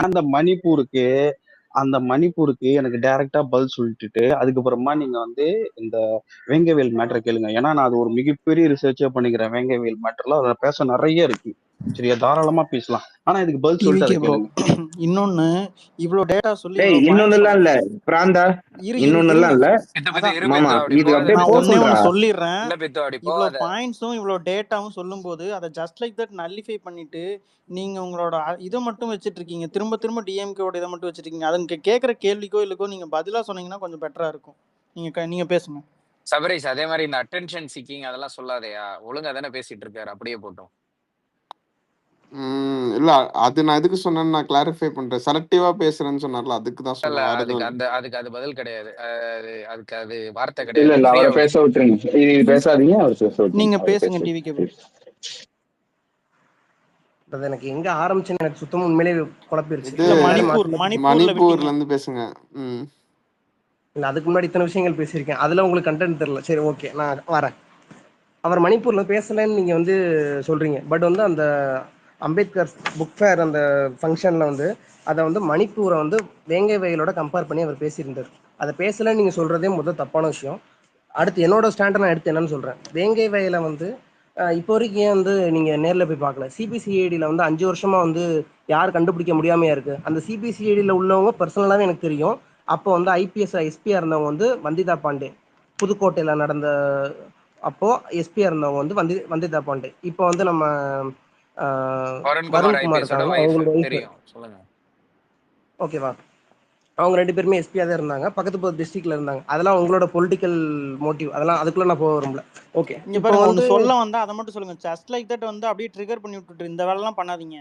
அந்த மணிப்பூருக்கு எனக்கு டைரக்டா பதில் சொல்லிட்டு அதுக்கப்புறமா நீங்க வந்து இந்த வேங்கவேல் மேட்டரை கேளுங்க. ஏன்னா நான் அது ஒரு மிகப்பெரிய ரிசர்ச்சே பண்ணிக்கிறேன். வேங்கவேல் மேட்டர்ல அதை பேச நிறைய இருக்கு. சரியா, தாராளமா பேசலாம். ஆனா இதுக்கு பதில் சொல்லிட்டு அதை டிவிகே ப்ரோ, கேளுங்க. இன்னொன்னு இவ்வளவு டேட்டா சொல்லி டேய் இவ்வளவு இன்னொன்னு பாயிண்ட் எல்லாம் இல்ல பிராந்தா, இன்னொன்னு எல்லாம் இல்ல மாமா, இது அப்படியே நான் போக ஒன்னே சொல்றா. ஒண்ணு சொல்லிடுறேன். இவ்வளவு பாயிண்ட்ஸும் இவ்வளவு டேட்டாவும் சொல்லும் போது அதை ஜஸ்ட் லைக் தட் நல்லிஃபை பண்ணிட்டு நீங்க உங்களோட இதை மட்டும் வச்சிட்டு இருக்கீங்க. திரும்ப திரும்ப டிஎம்கேவோட இதை மட்டும் வச்சிருக்கீங்க. அதுக்கு கேட்கற கேள்விக்கோ இல்லைக்கோ நீங்க பதிலா சொன்னீங்கன்னா கொஞ்சம் பெட்டரா இருக்கும். நீங்க பேசுங்க. சபரீஷ், அதே மாதிரி இந்த அட்டென்ஷன் சீக்கிங் அதெல்லாம் சொல்லாதயா, ஒழுங்கா தானே பேசிட்டு இருக்காரு, அப்படியே போட்டோம். இல்ல அது நான் எதுக்கு சொன்னேன்னு நான் கிளாரிஃபை பண்றேன். செலக்டிவா பேசுறேன்னு சொன்னார்ல, அதுக்கு தான் இல்ல, சொன்னேன். அதுக்கு அது பதில் கிடையாது. அதுக்கு அது வார்த்தை இல்ல கிடையாது. இல்ல அவரை பேச விட்டுருங்க, இது பேசாதீங்க, அவர் பேச விட்டுருங்க. நீங்க பேசுங்க டிவிகே ப்ரோ. அது எனக்கு எங்க ஆரம்பிச்சுன்னு எனக்கு சுத்தமா உண்மையிலே குழப்பிருச்சு. மணிப்பூர்ல இருந்து பேசுங்க. இல்ல அதுக்கு முன்னாடி இத்தனை விஷயங்கள் பேசியிருக்கேன், அதுல உங்களுக்கு கண்டென்ட் தெரியல. சரி ஓகே, நான் வரேன். அவர் மணிப்பூர்ல பேசலன்னு நீங்க வந்து சொல்றீங்க. பட் வந்து அந்த அம்பேத்கர் புக் ஃபேர் அந்த ஃபங்க்ஷன்ல வந்து அதை வந்து மணிப்பூரை வந்து வேங்கை வயலோட கம்பேர் பண்ணி அவர் பேசியிருந்தார். அதை பேசலன்னு நீங்க சொல்றதே முதல் தப்பான விஷயம். அடுத்து என்னோட ஸ்டாண்டை நான் எடுத்து என்னன்னு சொல்றேன். வேங்கை வயலை வந்து இப்போ வரைக்கும் ஏன் வந்து நீங்க நேரில் போய் பார்க்கல? சிபிசிஐடியில் வந்து 5 வருஷமா வந்து யார் கண்டுபிடிக்க முடியாமையா இருக்கு. அந்த சிபிசிஐடியில் உள்ளவங்க பர்சனலாகவே எனக்கு தெரியும். அப்போ வந்து ஐபிஎஸ் எஸ்பியா இருந்தவங்க வந்து வந்திதா பாண்டே, புதுக்கோட்டையில நடந்த அப்போ எஸ்பியா இருந்தவங்க வந்து வந்திதா பாண்டே. இப்போ வந்து நம்ம வருண்குமார் இருக்காங்க, அவங்களோட ஓகேவா, அவங்க 2 பேருமே எஸ்பியா தான் இருந்தாங்க, பக்கத்து டிஸ்ட்ரிக்ட்ல இருந்தாங்க. அதெல்லாம் உங்களோட பொலிட்டிக்கல் மோட்டிவ், அதெல்லாம் அதுக்குள்ள நான் போக விரும்பல. ஓகே, இப்போ வந்து சொல்ல வந்தா அதை மட்டும் சொல்லுங்க. ஜஸ்ட் லைக் தட் வந்து அப்படியே ட்ரிகர் பண்ணி விட்டுட்டு இந்த வேலை எல்லாம் பண்ணாதீங்க.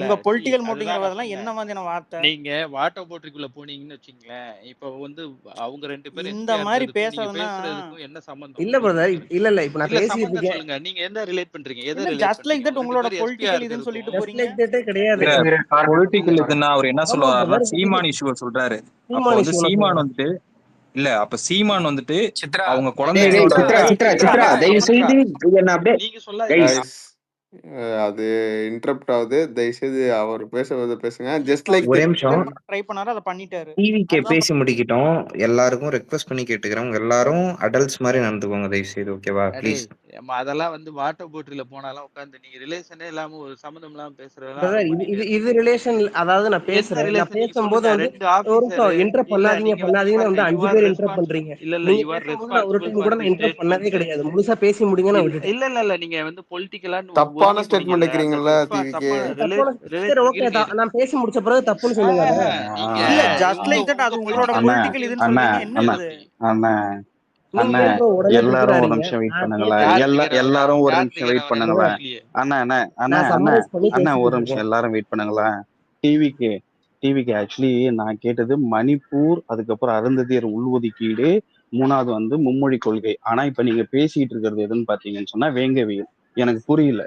உங்க பொலிட்டிக்கல் மோட்டிவ்ங்கிறதெல்லாம் என்ன மாதிரியான வார்த்தை? நீங்க வாட்டர் போட்ரிக்குள்ள போனீங்கன்னு வச்சுங்களேன், இப்போ வந்து அவங்க 2 பேரும் இந்த மாதிரி பேசுறதுன்னா என்ன சம்பந்தம்? இல்ல பிரதர், இல்ல இப்போ நான் பேசிட்டு இருக்கேன். சொல்லுங்க, நீங்க என்ன ரிலேட் பண்றீங்க? எதை ஜஸ்ட் லைக் தட் உங்களோட பொலிட்டிக்கல் இதுன்னு சொல்லிட்டு போறீங்க. ஜஸ்ட் லைக் தட்டே கிடையாது. பொலிட்டிக்கல் இதுன்னா அவர் என்ன சொல்றாருன்னா சீமான் இஷ்யூ சொல்றாரு. அப்ப வந்து சீமான் வந்துட்டு இல்ல, அப்ப சீமான் வந்துட்டு அவங்க குழந்தைகளோட தயவு செய்து நீங்க சொல்லாதீங்க. அது இன்டரப்ட் ஆகுது, தயவுசெய்து அவர் பேசுங்க. ஜஸ்ட் லைக் ஒரே நிமிஷம் ட்ரை பண்ணாரு, அதை பண்ணிட்டாரு. டிவிகே பேசி முடிக்கிட்டோம். எல்லாருக்கும் ரெக்வெஸ்ட் பண்ணி கேட்டுக்கிறோம், எல்லாரும் அடல்ட்ஸ் மாதிரி நடந்துக்கோங்க தயவு செய்து, ஓகேவா ப்ளீஸ். அதெல்லாம் வந்து வாட்டர் போட்ரில போனாலும் உட்கார்ந்து நீங்க ரிலேஷனே இல்லாம ஒரு சம்பந்தம் இல்லாம இது ரிலேஷன். அதாவது நான் பேசுறேன், நான் பேசும்போது வந்து இன்டரப்ட் பண்ணாதீங்கன்னு வந்து 5 பேர் இன்டரப்ட் பண்றீங்க. நீங்க ஒரு டைம் கூட நான் இன்டரப்ட் பண்ணதே கிடையாது. முழுசா பேசி முடிங்க நான் விட்டுட்டேன். இல்ல நீங்க வந்து பொலிட்டிக்கலா தப்பான ஸ்டேட்மெண்ட் வைக்கிறீங்களா டிவிகே? சரி ஓகே, நான் பேசி முடிச்ச பிறகு தப்புன்னு சொல்லுங்க. இல்ல ஜஸ்ட் லைக் தட் அது உங்களோட பொலிட்டிக்கல் இதுன்னு சொல்றீங்க. என்னது அண்ணா, எல்லாரும் ஒரு நிமிஷம் வெயிட் பண்ணுங்களேன். எல்லாரும் ஒரு நிமிஷம் வெயிட் பண்ணுங்களேன். அண்ணா ஒரு நிமிஷம் எல்லாரும் வெயிட் பண்ணுங்களேன். டிவிக்கு ஆக்சுவலி நான் கேட்டது மணிப்பூர், அதுக்கப்புறம் அருந்ததியர் உள்ஒதுக்கீடு, 3வது வந்து மும்மொழி கொள்கை. ஆனா இப்ப நீங்க பேசிட்டு இருக்கிறது எதுன்னு பாத்தீங்கன்னு சொன்னா வேங்கவியல். எனக்கு புரியல.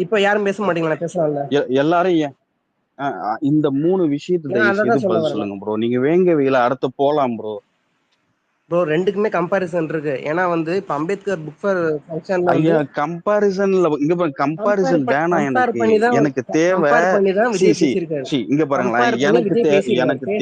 இப்ப யாரும் பேச மாட்டீங்களா? பேசலாம்ல எல்லாரும். இந்த 3 விஷயத்தை சொல்லுங்க ப்ரோ. நீங்க வேங்கவியல அடுத்து போலாம் ப்ரோ. ரெண்டுக்குமே கம்பாரிசன் இருக்கு. ஏன்னா வந்து இப்ப அம்பேத்கர் புக் ஃபேர் ஃபங்க்ஷன்ல ஐயா கம்பாரிசன்ல இங்க பாருங்க, கம்பாரிசன் வேணாம் எனக்கு தேவை. இங்க பாருங்களேன், எனக்கு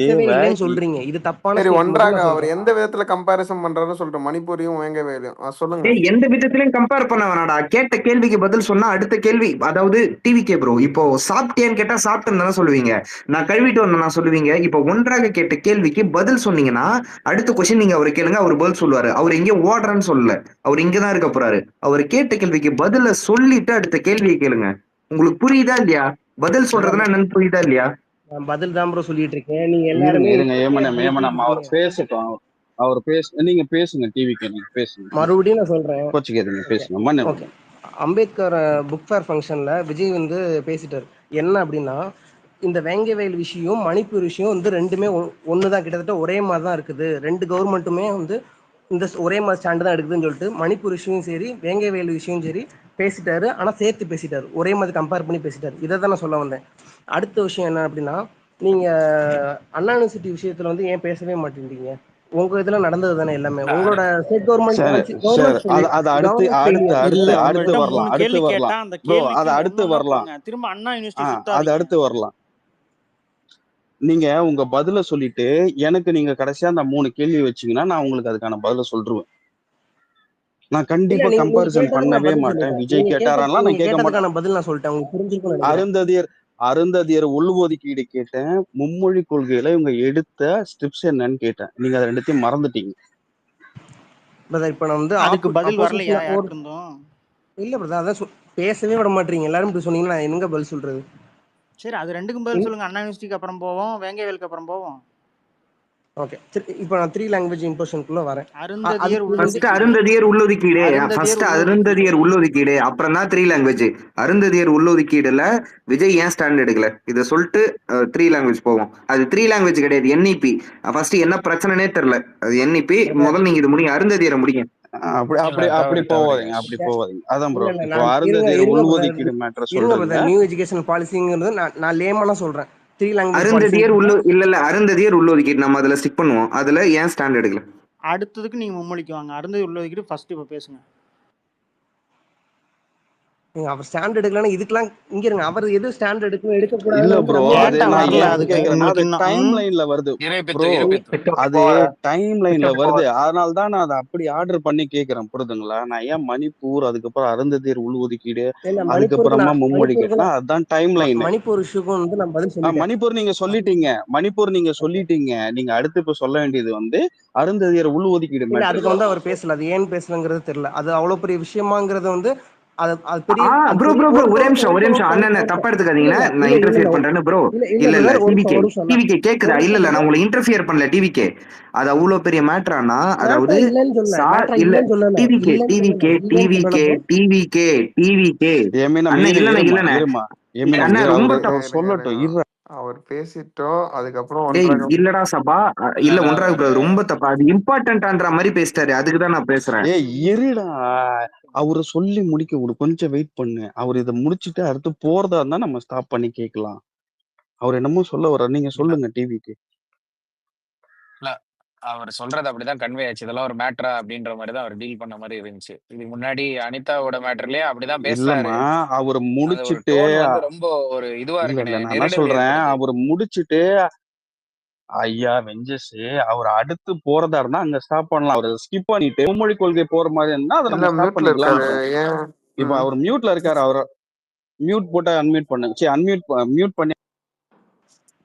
தேவை சொல்றீங்க, இது தப்பான. சரி, ஒன்றாக அவர் எந்த விதத்துல கம்பாரிசன் பண்றாருன்னு சொல்லிட்டு மணிப்பூரையும் வேங்கவேலையும் சொல்லுங்க. எந்த விதத்திலயும் கம்பேர் பண்ண வேணாடா. கேட்ட கேள்விக்கு பதில் சொன்னா அடுத்த கேள்வி, அதாவது டிவிகே ப்ரோ இப்போ சாப்பிட்டேன்னு கேட்டா சாப்பிட்டேன்னு தானே சொல்லுவீங்க, நான் கழுவிட்டு வந்தேன் சொல்லுவீங்க. இப்போ ஒன்றாக கேட்ட கேள்விக்கு பதில் சொன்னீங்கன்னா அடுத்த கொஸ்டின் நீங்க அவரு கேளுங்க, அவர் பதில் சொல்லுவாரு. அவர் எங்க ஓடுறன்னு சொல்லல, அவர் இங்கதான் இருக்க போறாரு. அவர் கேட்ட கேள்விக்கு பதில சொல்லிட்டு அடுத்த கேள்வியை கேளுங்க. உங்களுக்கு புரியுதா இல்லையா? பதில் சொல்றதுன்னா என்னன்னு புரியுதா இல்லையா? நான் பதில் தான் ப்ரோ சொல்லிட்டு இருக்கேன். நீங்க எல்லாரும் அவர் பேசட்டும். அவர் நீங்க பேசுங்க. டிவிக்கு நீங்க பேசுங்க. மறுபடியும் நான் சொல்றேன், கோச்சிக்காதீங்க, பேசுங்க. ஓகே. அம்பேத்கர் புக் ஃபேர் ஃபங்க்ஷன்ல விஜய் வந்து பேசிட்டாரு. என்ன அப்படின்னா, இந்த வேங்கவேல் விஷயம் மணிப்பூர் விஷயம் வந்து ரெண்டுமே ஒண்ணுதான், கிட்டத்தட்ட ஒரே மாதிரி தான் இருக்குது. 2 கவர்மெண்ட்டுமே வந்து இந்த ஒரே மாதிரி ஸ்டாண்டு தான் எடுக்குதுன்னு சொல்லிட்டு மணிப்பூர் விஷயம் சரி வேங்கவேல் விஷயம் சரி பேசிட்டாரு. ஆனா சேர்த்து பேசிட்டாரு, ஒரே மாதிரி கம்பேர் பண்ணி பேசிட்டாரு. இதை தான் நான் சொல்ல வந்தேன். அடுத்த விஷயம் என்ன அப்படின்னா, நீங்க அண்ணா யூனிவர்சிட்டி விஷயத்துல வந்து ஏன் பேசவே மாட்டேங்கிறீங்க? உங்க இதுல நடந்தது தானே எல்லாமே. உங்களோட ஸ்டேட் கவர்மெண்ட் திரும்ப அண்ணா யூனிவர்சிட்டி நீங்க உங்க பதில சொல்லிட்டு எனக்கு நீங்க கடைசியா அந்த 3 கேள்வி வச்சீங்கன்னா நான் உங்களுக்கு அதுக்கான பதில சொல்லிருவேன். நான் இல்ல கண்டிப்பா நீங்க நீங்க கம்பேரிசன் கேட்டதுக்கு நான் பண்ணவே பதில் மாட்டேன். சொல்லிட்டேன். விஜய் கேட்டாரான்லாம் நான் நீங்க கேட்க மாட்டேன். கேட்டதுக்கான பதில் நான் சொல்லிட்டேன். உங்களுக்கு புரிஞ்சிருக்கும்னு நினைக்கிறேன். அருந்ததியர் உள்ஒதுக்கீடு கேட்டேன். மும்மொழி கொள்கையில இவங்க எடுத்த ஸ்டெப்ஸ் என்னன்னு கேட்டேன். நீங்க அத 2த்தையும் மறந்துட்டீங்க. பிரதர் இப்ப நான் வந்து அதுக்கு பதில் வரலையா ஆப்போசிஷன் யாருக்கு இருந்தும்? இல்ல பிரதர் அதான் பேசவே விட மாட்டீங்க. எல்லாரும் இப்படி சொன்னீங்கன்னா நான் எங்க பதில் சொல்றது? சரி அது ரெண்டுக்கும் பதில் சொல்லுங்க. அண்ணா யூனிவர்சிட்டிக்கு அப்புறம் போவோம், வேங்கவேலுக்கு அப்புறம் போவோம். ஓகே சரி இப்போ நான் 3 லாங்குவேஜ் இம்போஷனுக்குள்ள வரேன். அருந்ததியர் ஃபர்ஸ்ட் உள்ளொதுக்கீடு. அருந்ததியர் உள்ளொதுக்கீடு அருந்ததியர் ஃபர்ஸ்ட் உள்ளொதுக்கீடு. அருந்ததியர் உள்ளொதுக்கீடு அப்புறம் தான் 3 லாங்குவேஜ். அருந்ததியர் உள்ளொதுக்கீடுல விஜய் ஏன் ஸ்டாண்ட் எடுக்கல இத சொல்லிட்டு 3 லாங்குவேஜ் போவோம். அது 3 லாங்குவேஜ் கிடையாது, என்இபி. ஃபர்ஸ்ட் என்ன பிரச்சனைனே தெரியல, அது என்இபி. முதல்ல நீங்க இது முடிங்க, அருந்ததியரை முடிங்க. அப்படி இல்ல, அப்படி அப்படி தவறு தவறு போவாதீங்க, யாஷ். அப்படி போவாதீங்க. அதான் இல்ல ப்ரோ, இல்ல இப்போ நான் அருந்ததியர் இருங்க பிரதர் உள்ஒதுக்கீடு மேட்டர் இருங்க சொல்றீங்க. பிரதர் நியூ எஜுகேஷன் பாலிசிங்கிறது நான் லேமனா சொல்றேன். 3 லாங்குவேஜ் அருந்ததியர் பாலிசி இல்ல அருந்ததியர் உள்ளொதுக்கீடு நம்ம அதுல ஸ்டிக் பண்ணுவோம். அதுல ஏன் ஸ்டாண்ட் எடுக்கல? அடுத்ததுக்கு நீங்க மும்மொழிக்கு வாங்க. அருந்ததியர் உள்ளொதுக்கீடு ஃபர்ஸ்ட் இப்ப பேசுங்க. அவர் ஸ்டாண்ட் எடுக்கலன்னா இதுக்கெல்லாம் இங்க இருங்க. அவர் எது ஸ்டாண்ட் எடுக்கணும் எடுக்க இல்ல கூடாதுன்னு வந்து ப்ரோ, நம்ம அது டேட்டா நான் வரல ஏன் அதுக்கு கேக்குறேன்னா அது உங்களுக்கு இன்னும். டைம் லைன்ல வருது ப்ரோ. அது டைம் லைன்ல வருது. அதனால தான் நான் அதை அப்படி ஆர்டர் பண்ணி கேக்குறேன். புரியுதுங்களா? நான் ஏன் மணிப்பூர், அதுக்கப்புறம் அருந்ததியர் உள்ஒதுக்கீடு, இல்ல அதுக்கப்புறமா மும்மொழி கேட்டேன்னா அதுதான் டைம் லைன். மணிப்பூர் இஷ்யூக்கும் வந்து நான் பதில் சொல்லிட்டேன். மணிப்பூர் நீங்க சொல்லிட்டீங்க. நீங்க அடுத்து இப்ப சொல்ல வேண்டியது வந்து அருந்ததியர் உள்ஒதுக்கீடு இல்ல மேட்டருக்கு அதுக்கு வந்து வரணும். அவர் பேசல. அது ஏன் பேசலங்கிறது தெரியல. அது அவ்வளவு பெரிய விஷயமாங்கிறது வந்து அது பெரிய ப்ரோ ஒரே நிமிஷம் அண்ணன் தப்பா எடுத்துக்காதீங்கன்னா நான் இன்டர்ஃபியர் பண்றேன்னு ப்ரோ. இல்ல டிவிகே டிவிகே கேக்குதா? இல்ல நான் உங்களை இன்டர்ஃபியர் பண்ணல. டிவிகே அது அவ்வளவு பெரிய மேட்டரானா? அதாவது இல்ல TVK TVK TVK TVK TVK அண்ணன் இல்லண்ணே அண்ணன் ரொம்ப இருங்க, சொல்லட்டும். இருங்க. அவர் பேசிட்டோம். அதுக்கப்புறம் இல்லடா சபா, இல்ல ஒன்றாக brother, ரொம்ப தப்பா. அது இம்பார்ட்டன்ட்ன்ற மாதிரி பேசிட்டாரு. அதுக்கு தான் நான் பேசுறேன். இருடா, அவரு சொல்லி முடிக்க விடு, கொஞ்சம் வெயிட் பண்ணு. அவர் இதை முடிச்சுட்டு அடுத்து போறதா இருந்தா நம்ம ஸ்டாப் பண்ணி கேட்கலாம். அவர் என்னமோ சொல்ல வர்றாரு, நீங்க சொல்லுங்க டிவிக்கு. இல்ல அவர் சொல்றது அப்படிதான் கன்வே ஆச்சு. இதெல்லாம் ஒரு மேட்டரா அப்படின்ற மாதிரி தான் அவர் டீல் பண்ண மாதிரி இருந்துச்சு. இதுக்கு முன்னாடி அனிதாவோட மேட்டர்லயே அப்படிதான் பேசுறாரு. இல்லம்மா, அவர் அது ஒரு முடிச்சிட்டு டோன் வந்து ரொம்ப ஒரு இதுவா இல்ல இருக்கு, நான் என்ன நெருடல் சொல்றேன், ஏற்படுது. அவர் முடிச்சிட்டு ஐயா வெஞ்சஸ் அவர் அடுத்து போறதா இருந்தா அங்க ஸ்டாப் பண்ணலாம். அவர் ஸ்கிப் பண்ணிட்டு மும்மொழி கொள்கை போற மாதிரி இருந்தா அதை நம்ம ஸ்டாப் மியூட்ல இருக்காரு. பண்ணிக்கலாம். ஏன் இப்ப அவர் மியூட்ல இருக்காரு. அவர் மியூட் போட்டு அன்மியூட் பண்ணுங்க. சரி, மியூட் பண்ணி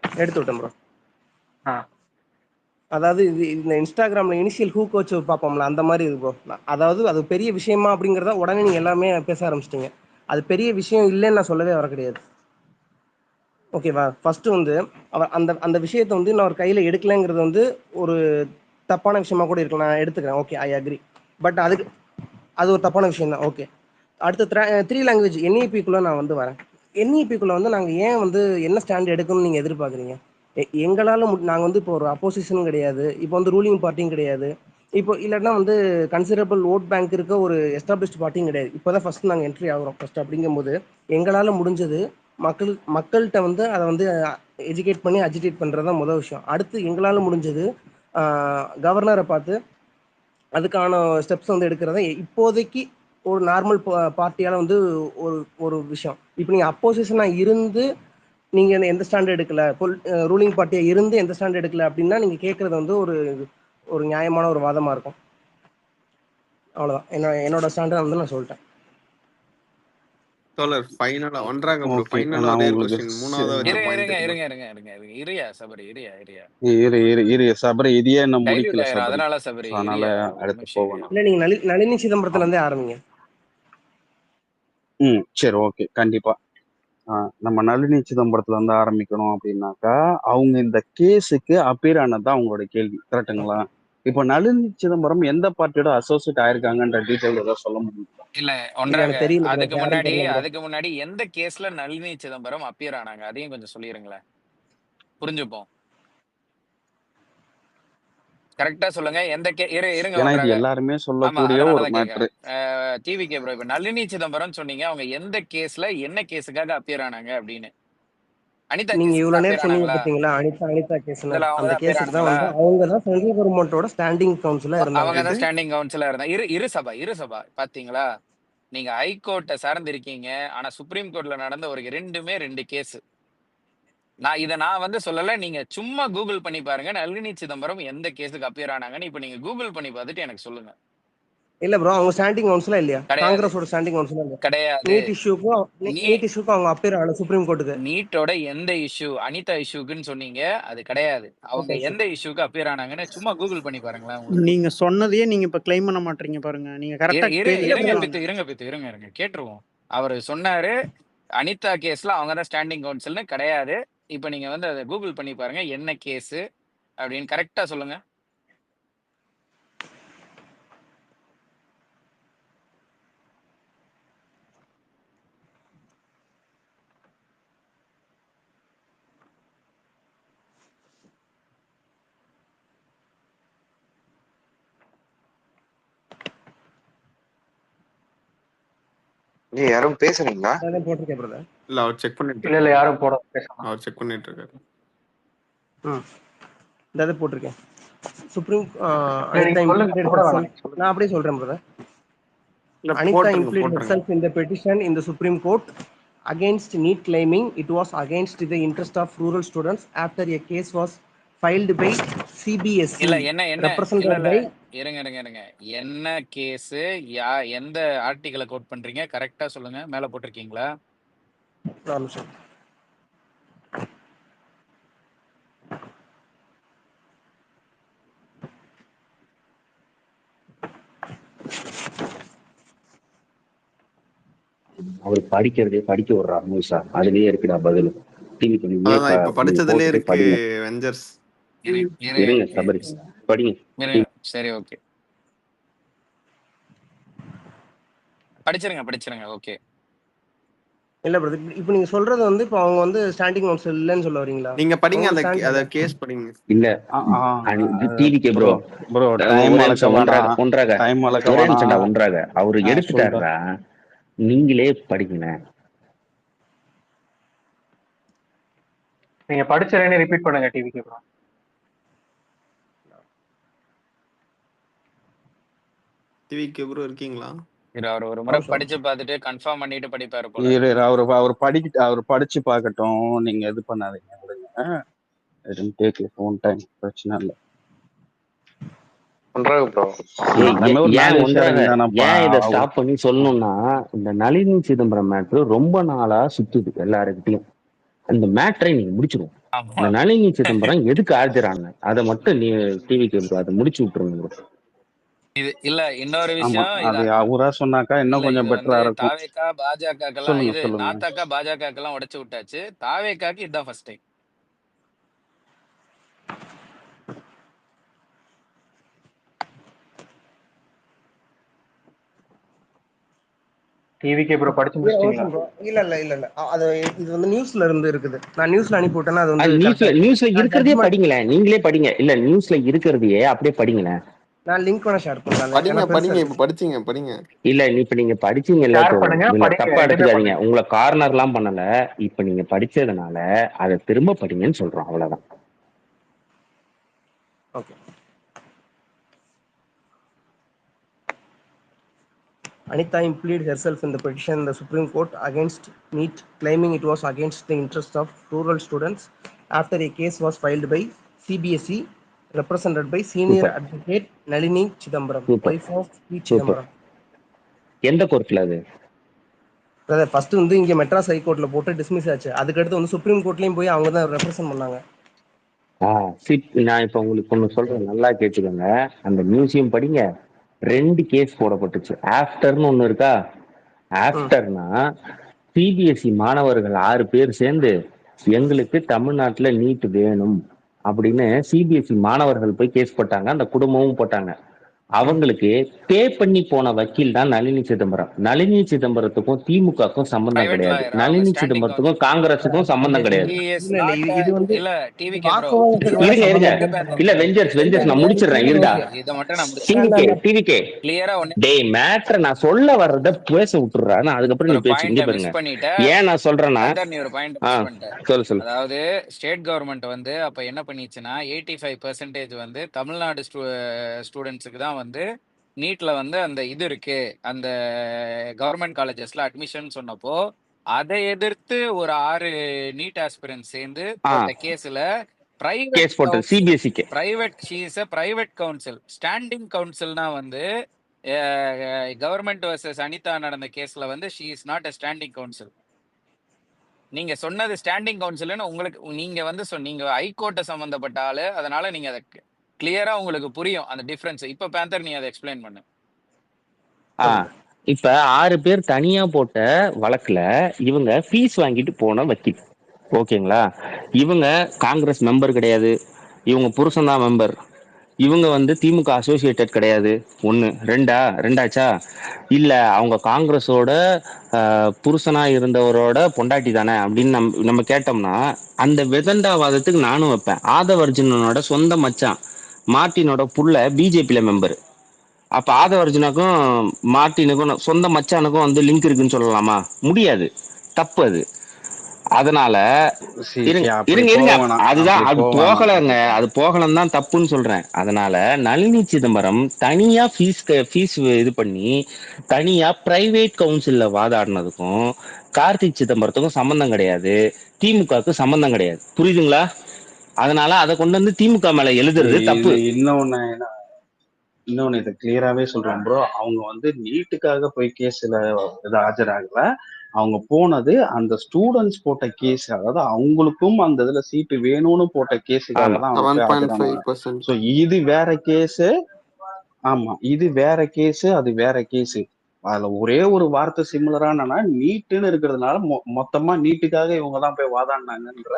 எடுத்து விட்டேன் ப்ரோ. அதாவது இது இந்த இன்ஸ்டாகிராம்ல இனிஷியல் ஹூக் வச்சு பார்ப்போம்ல, அந்த மாதிரி இது ப்ரோ. அதாவது அது பெரிய விஷயமா அப்படிங்கிறத உடனே நீங்க எல்லாமே பேச ஆரம்பிச்சிட்டீங்க. அது பெரிய விஷயம் இல்லைன்னு நான் சொல்லவே வர கிடையாது. ஓகேவா? ஃபர்ஸ்ட் வந்து அவர் அந்த அந்த விஷயத்தை வந்து நான் அவர் கையில எடுக்கலைங்கிறது வந்து ஒரு தப்பான விஷயமா கூட இருக்கலாம். நான் எடுத்துக்கிறேன். Okay, I agree. பட் அது ஒரு தப்பான விஷயம் தான். ஓகே, அடுத்த 3 லாங்குவேஜ் என்இபிக்குள்ள நான் வந்து வரேன். என்இபிக்குள்ள வந்து நாங்கள் ஏன் வந்து என்ன ஸ்டாண்ட் எடுக்கணும்னு நீங்கள் எதிர்பார்க்குறீங்க? எங்களால் நாங்கள் வந்து இப்போ ஒரு அப்போசிஷனும் கிடையாது, இப்போ வந்து ரூலிங் பார்ட்டியும் கிடையாது, இப்போ இல்லைன்னா வந்து கன்சிடரபிள் ஓட் பேங்க் இருக்க ஒரு எஸ்டாப்ளிஷ்ட் பார்ட்டியும் கிடையாது. இப்போ தான் ஃபஸ்ட் நாங்கள் என்ட்ரி ஆகிறோம். ஃபர்ஸ்ட் அப்படிங்கும்போது எங்களால் முடிஞ்சது மக்கள்கிட்ட வந்து அதை வந்து எஜுகேட் பண்ணி அஜிடேட் பண்ணுறது தான் முதல் விஷயம். அடுத்து எங்களால் முடிஞ்சது கவர்னரை பார்த்து அதுக்கான ஸ்டெப்ஸ் வந்து எடுக்கிறத இப்போதைக்கு ஒரு நார்மல் பார்ட்டியால் வந்து ஒரு ஒரு விஷயம். இப்போ நீங்கள் அப்போசிஷனாக இருந்து நீங்கள் எந்த ஸ்டாண்ட் எடுக்கல, ரூலிங் பார்ட்டியாக இருந்து எந்த ஸ்டாண்ட் எடுக்கல அப்படின்னா நீங்கள் கேட்குறது வந்து ஒரு நியாயமான ஒரு வாதமாக இருக்கும். அவ்வளோதான் என்னோட ஸ்டாண்டை வந்து நான் சொல்லிட்டேன். தோழர் ஃபைனலா ஒன்றாக ப்ரோ, ஓகே, ஃபைனலா நான் ஒரே ஒரு உங்களுக்கு கொஸ்டின், மூணாவதா வச்ச பாயிண்ட் இருயா சபரி, இருயா இரு சபரி, இதையே என்ன டைல்யூட் முடிக்கல ஆயிரும். சபரி. அதனால சபரி அதனால இருயா, ஒரு அடுத்து நிமிஷம் போகணும். இல்லை நீங்கள் நளினி சிதம்பரத்துல இருந்தே ஆரம்பிங்க. சரி, ஓகே, கண்டிப்பா. நம்ம நளினி சிதம்பரத்துல இருந்து ஆரம்பிக்கணும் அப்படின்னாக்கா, அவங்க இந்த கேஸுக்கு அப்பீர் ஆனதுதான் அவங்களோட கேள்வி, கரெக்டுங்களா? இப்போ நளினி சிதம்பரம் எந்த பார்ட்டியோட அசோசியேட் ஆயிருக்காங்கன்ற டீட்டெயில் ஏதாவது சொல்ல முடியும்? இல்ல ஒன்றாக. எனக்கு தெரியல bro. அதுக்கு யாரும் தெரியல bro. அதுக்கு முன்னாடி எந்த கேஸ்ல நளினி சிதம்பரம் அப்பியர் ஆனாங்க அதையும் கொஞ்சம் சொல்லிருங்களேன், புரிஞ்சுப்போம். கரெக்டா சொல்லுங்க. எந்த இருங்க ஏன்னா இது ஒன்றாக. எல்லாருமே ஆமா, சொல்லக்கூடிய ஒரு அதனாலதான் மேட்ரு. கேட்கறேன். டிவி ப்ரோ, இப்ப நளினி சிதம்பரம் சொன்னீங்க, அவங்க எந்த கேஸ்ல என்ன கேஸுக்காக அப்பியர் ஆனாங்க அப்படின்னு. அனிதா நீங்க கேஸுக்கு இவ்வளவு நேரம் அப்பியர் சொன்னீங்க ஆனாங்களா? பாத்தீங்களா, அனிதா கேஸ்ல இதுல அவங்க அந்த தான் அப்பியர் கேஸுக்கு தான் ஆனாங்களா? வந்து அவங்க தான் சென்ட்ரல் கவர்மெண்டோட ஸ்டாண்டிங் கவுன்சிலா இருந்தாங்க. அவங்க தான் ஸ்டாண்டிங் கவுன்சிலா இருந்தாங்க. இரு சபா பாத்தீங்களா, நீங்க ஹைகோர்ட்டை சார்ந்து இருக்கீங்க, ஆனா சுப்ரீம் கோர்ட்ல நடந்த ஒரு ரெண்டுமே 2 கேஸ். நான் வந்து சொல்லல. நீங்க சும்மா கூகுள் பண்ணி பாருங்க. நளினி சிதம்பரம் எந்த கேஸுக்கு அப்பியர் ஆனாங்கன்னு இப்ப நீங்க கூகுள் பண்ணி பார்த்துட்டு எனக்கு சொல்லுங்க. இல்ல ப்ரோ, அவங்க ஸ்டாண்டிங் கவுன்சிலா இல்லையா? கிடையாது. காங்கிரஸோட ஸ்டாண்டிங் கவுன்சிலா இல்லையா? கிடையாது. நீட் இஷ்யூக்கும் அவங்க அப்பியர் ஆகல சுப்ரீம் கோர்ட்டுக்கு. நீட்டோட எந்த இஷ்யூ, அனிதா இஷ்யூக்குன்னு சொன்னீங்க, அது கிடையாது. அவங்க எந்த இஷ்யூக்கு அப்பியர் ஆனாங்கன்னு சும்மா கூகுள் பண்ணி பாருங்களேன். நீங்க சொன்னதையே நீங்க இப்ப கிளைம் பண்ண மாட்டீங்க பாருங்க. நீங்க கரெக்டா இருங்க கேட்டுருவோம். அவரு சொன்னாரு அனிதா கேஸ்ல அவங்க தான் ஸ்டாண்டிங் கவுன்சில்னு. கிடையாது. இப்ப நீங்க வந்து அதை கூகுள் பண்ணி பாருங்க என்ன கேஸ் அப்படின்னு கரெக்டா சொல்லுங்க. யாரும் பேசுறீங்களா? போட்டிருக்கேன் பிரதர். இல்ல அவர் செக் பண்ணிட்டு இல்ல யாரும் அவர் செக் பண்ணிட்டு இருக்காரு. இந்த போட்டிருக்கேன். சுப்ரீம் நான் அப்படியே சொல்றேன் brother. Anita implied herself in the petition in the Supreme Court against NEET, claiming it was against the interest of rural students after a case was filed by CBSE. represented by இருங்க என்ன case, எந்த ஆர்டிகலை code பண்றீங்க கரெக்டா சொல்லுங்க. மேல போட்டிருக்கீங்களா? அவர் படிக்கிறதே படிக்க விடுறாரு மூசா, அதுலயே இருக்குடா பதில். டிவி இப்ப படிச்சதுலயே இருக்கு வெஞ்சர்ஸ். இருங்க சபரி படிங்க. சரி ஓகே, படிச்சிருங்க ஓகே. இல்ல பிரதர், இப்போ நீங்க சொல்றது வந்து இப்போ அவங்க வந்து ஸ்டாண்டிங் கவுன்சில் இல்லன்னு சொல்ல வரீங்களா? நீங்க படிங்க அத கேஸ் படிங்க. இல்ல டிவிகே ப்ரோ ஒன்றாக அவரு எடுத்துட்டாரா, நீங்களே படிக்கல. நீங்க படிச்சறேன்னு ரிப்பீட் பண்ணுங்க டிவிகே ப்ரோ. டிவிகே ப்ரோ இருக்கீங்களா? அவர் ஒரு முறை படிச்சு பார்த்துட்டு கன்ஃபார்ம் பண்ணிட்டு படிப்பாரு போல. அவர் படிச்சு பார்க்கட்டும், நீங்க இது பண்ணாதீங்க விடுங்க. பிரச்சனை இல்லை. இதை ஸ்டாப் பண்ணி சொல்லணும்னா, இந்த நளினி சிதம்பரம் மேட்ரு ரொம்ப நாளா சுத்துது எல்லாருக்கிட்டையும். அந்த மேட்ரை நீங்க முடிச்சிருவோம். இந்த நளினி சிதம்பரம் எதுக்கு ஆஜராங்க அதை மட்டும் நீ டிவிக்கு அதை முடிச்சு விட்டுருங்க. இது இல்ல இன்னொரு விஷயம், அது அவரா சொன்னாக்கா இன்னும் கொஞ்சம் பெட்டரா இருக்கும். தாவேகா பாஜகக்கெல்லாம் இது நாத்தாக்கா பாஜகக்கெல்லாம் உடைச்சு விட்டாச்சு. தாவேகாக்கு இதுதான் ஃபர்ஸ்ட் டைம். டிவிகே ப்ரோ படிச்சு முடிச்சிட்டீங்களா? இல்ல அது இது வந்து நியூஸ்ல இருந்து இருக்குது. நான் நியூஸ்ல அனுப்பி விட்டேன்னா அது வந்து நியூஸ்ல இருக்கிறதே படிங்களே, நீங்களே படிங்க. இல்ல நியூஸ்ல இருக்கிறதையே அப்படியே படிங்களே. நான் லிங்க் வேணா ஷேர் பண்றேன். படிங்க இப்ப படிங்க. இல்ல இப்ப நீங்க படிச்சீங்கல்ல, தப்பா எடுத்துக்காதீங்க. உங்களை கார்னர்லாம் பண்ணல. இப்ப நீங்க படிச்சதுனால அதை திரும்ப படிங்கன்னு சொல்றோம், அவ்வளவுதான். Okay. Anita implied herself in the petition in the Supreme Court against NEET, claiming it was against the interest of rural students after a case was filed by CBSE, represented by senior advocate Nalini Chidambaram, wife of P. Chidambaram. எந்த கோர்ட்ல அது? Brother first வந்து இங்க Madras high கோர்ட்ல போட்டு dismiss ஆச்சு. அதுக்கு அடுத்து வந்து சுப்ரீம் கோர்ட்லயும் போய் அவங்க தான் ரெப்ரசன்ட் பண்ணாங்க. நான் இப்ப உங்களுக்கு ஒண்ணு சொல்றேன், நல்லா கேட்டுக்கோங்க. அந்த மியூசியம் படிங்க. 2 கேஸ் போடப்பட்டுச்சு. ஆஃப்டர்னு ஒண்ணு இருக்கா? ஆஃப்டர்னா சிபிஎஸ்இ மாணவர்கள் 6 பேர் சேர்ந்து எங்களுக்கு தமிழ்நாட்டுல நீட் வேணும் அப்படின்னு சிபிஎஸ்இ மாணவர்கள் போய் கேஸ் போட்டாங்க. அந்த குடும்பமும் போட்டாங்க. அவங்களுக்கு பே பண்ணி போன வக்கீல் தான் நளினி சிதம்பரம். நளினி சிதம்பரத்துக்கும் திமுகக்கும் சம்பந்தம் கிடையாது. நளினி சிதம்பரத்துக்கும் காங்கிரஸுக்கும் சம்பந்தம் கிடையாது. இல்ல வெஞ்சர்ஸ் நான் முடிச்சிடுறேன், இருடா. டிவிகே டேய் மேட்டர் நான் சொல்ல வர்றத பேச விட்டுறா. நான் அதுக்கப்புறம் நீ பேச்சு இங்க பாருங்க. ஏன் நான் சொல்றேன்னா, சொல்லு. அதாவது ஸ்டேட் கவர்மெண்ட் வந்து அப்ப என்ன பண்ணிச்சுன்னா 85% வந்து தமிழ்நாடு ஸ்டூடெண்ட்ஸுக்கு தான் வந்து நீட்ல வந்து அந்த இது இருக்கு, அந்த கவர்மெண்ட் காலேஜஸ்ல அட்மிஷன் சொன்னப்போ அதை எதிர்த்து ஒரு 6 நீட் ஆஸ்பிரன்ஸ் சேர்ந்து ஆ போட்ட கேஸ்ல பிரைவேட் கேஸ் போட்டது கவுன்சில் சிபிஎஸ்சிக்கு. பிரைவேட் கவுன்சில் ஸ்டாண்டிங் கவுன்சில்னா வந்து கவர்மெண்ட் வர்சஸ் அனிதா நடந்த கேஸ்ல வந்து she is not a standing council. நீங்க சொன்னது ஸ்டாண்டிங் கவுன்சில்னு உங்களுக்கு நீங்க வந்து நீங்க ஹைகோர்ட்டை சம்பந்தப்பட்ட ஆளு, அதனால நீங்க அதை கிளியரா உங்களுக்கு புரியும் அந்த டிஃபரன்ஸ். இப்ப பேந்தர் நீ அதை எக்ஸ்பிளைன் பண்ணு. இப்ப 6 பேர் தனியா போட்ட வழக்குல இவங்க ஃபீஸ் வாங்கிட்டு போன வக்கீல், ஓகேங்களா? இவங்க காங்கிரஸ் மெம்பர் கிடையாது, இவங்க புருஷன் தான் மெம்பர், இவங்க வந்து திமுக அசோசியேட்டட் கிடையாது. ஒன்று ரெண்டாச்சா? இல்ல அவங்க காங்கிரஸோட புருஷனா இருந்தவரோட பொண்டாட்டி தானே அப்படின்னு நம்ம கேட்டோம்னா அந்த விதண்டாவாதத்துக்கு நானும் வைப்பேன். ஆதவர்ஜுனனோட சொந்த மச்சான் மார்ட்டினோட புள்ள பிஜேபியில மெம்பர். அப்ப ஆதவர்ஜுனுக்கும் மார்ட்டினுக்கும் சொந்த மச்சானுக்கும் வந்து லிங்க் இருக்குன்னு சொல்லலாமா? முடியாது, தப்பு அது. அதனால இருங்க அதுதான் அது போகலங்க, அது போகலன்னு தான் தப்புன்னு சொல்றேன். அதனால நளினி சிதம்பரம் தனியா ஃபீஸ் இது பண்ணி தனியா பிரைவேட் கவுன்சில்ல வாதாடினதுக்கும் கார்த்திக் சிதம்பரத்துக்கும் சம்பந்தம் கிடையாது, திமுகவுக்கு சம்பந்தம் கிடையாது. புரியுதுங்களா? அதனால அதை கொண்டு வந்து திமுக மேல எழுதுறது தப்பு. இன்னொன்னு இதை கிளியராவே சொல்றேன் ப்ரோ. அவங்க வந்து நீட்டுக்காக போய் கேஸ்ல இது ஆஜராகல. அவங்க போனது அந்த ஸ்டூடெண்ட்ஸ் போட்ட கேஸ், அதாவது அவங்களுக்கும் அந்த இதுல சீட்டு வேணும்னு போட்ட கேஸுக்காக தான் அவங்க போய் ஆஜரானாங்க. ஸோ இது வேற கேஸ். ஆமா, இது வேற கேஸ், அது வேற கேஸ். அதுல ஒரே ஒரு வார்த்தை சிமிலரா என்னன்னா, நீட்டுன்னு இருக்கிறதுனால மொத்தமா நீட்டுக்காக இவங்க தான் போய் வாதாடினாங்கன்ற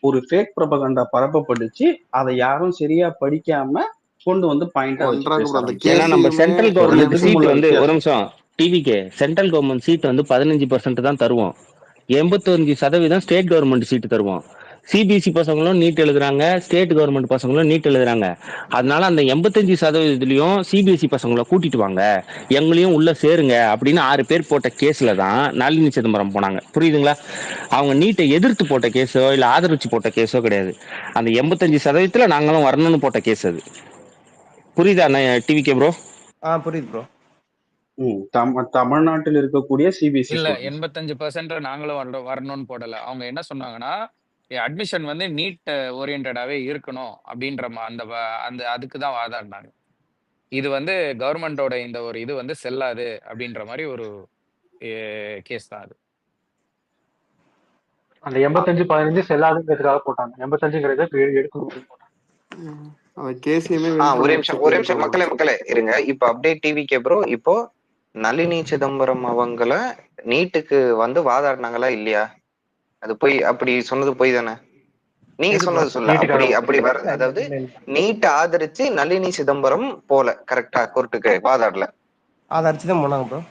ஒரு ஃபேக் ப்ரொபகண்டா பரப்பப்பட்டுச்சு. அதை யாரும் சரியா படிக்காம கொண்டு வந்து பாயிண்டா வச்சு பேசுறாங்க. ஏன்னா நம்ம சென்ட்ரல் கவர்மெண்ட் சீட் வந்து ஒரு நிமிஷம் டிவிக்கு சென்ட்ரல் கவர்மெண்ட் சீட் வந்து 15% தான் தருவோம், 85% ஸ்டேட் கவர்மெண்ட் சீட்டு தருவோம். சிபிஎஸ்சி பசங்களும் நீட் எழுதுறாங்க, ஸ்டேட் கவர்மெண்ட் பசங்களும் நீட் எழுதுறாங்க. அதனால அந்த 85%லயும் சிபிஎஸ்சி பசங்களை கூட்டிட்டு வாங்க, எங்களையும் உள்ள சேருங்க அப்படின்னு 6 பேர் போட்ட கேஸ்ல தான் நளினி சிதம்பரம் போனாங்க. புரியுதுங்களா? அவங்க நீட்டை எதிர்த்து போட்ட கேஸோ இல்ல ஆதரிச்சு போட்ட கேஸோ கிடையாது. அந்த 85% நாங்களும் வரணும்னு போட்ட கேஸ் அது. புரியுதா டிவிகே ப்ரோ? புரியுது ப்ரோ. தமிழ்நாட்டில் இருக்கக்கூடிய சிபிஎஸ்சி இல்ல 85% நாங்களும் வரணும்னு போடல. அவங்க என்ன சொன்னாங்கன்னா அட்மிஷன் வந்து நீட் ஓரியன்டாவே இருக்கணும் அப்படின்ற அந்த அந்த அதுக்கு தான் வாதாடினாங்க. இது வந்து கவர்மெண்டோட இந்த ஒரு இது வந்து செல்லாது அப்படின்ற மாதிரி ஒரு கேஸ் தான் அது. அந்த 85-15 செல்லாதுங்கிறதுக்காக போட்டாங்க. 85ங்கிறத எடுக்கணும். ஒரே நிமிஷம் மக்களே இருங்க. இப்ப அப்டேட் டிவிகே ப்ரோ, இப்போ நளினி சிதம்பரம் அவங்கள நீட்டுக்கு வந்து வாதாடினாங்களா இல்லையா? அது போய் அப்படி சொன்னது போய் தானே? நீங்க சொன்னது சொல்ல அப்படி வர, அதாவது நீட் ஆதரிச்சு நளினி சிதம்பரம் போல கரெக்டா கோர்ட்டுக்கு வாதாடல, ஆதரிச்சுதான் போனாங்க ப்ரோ.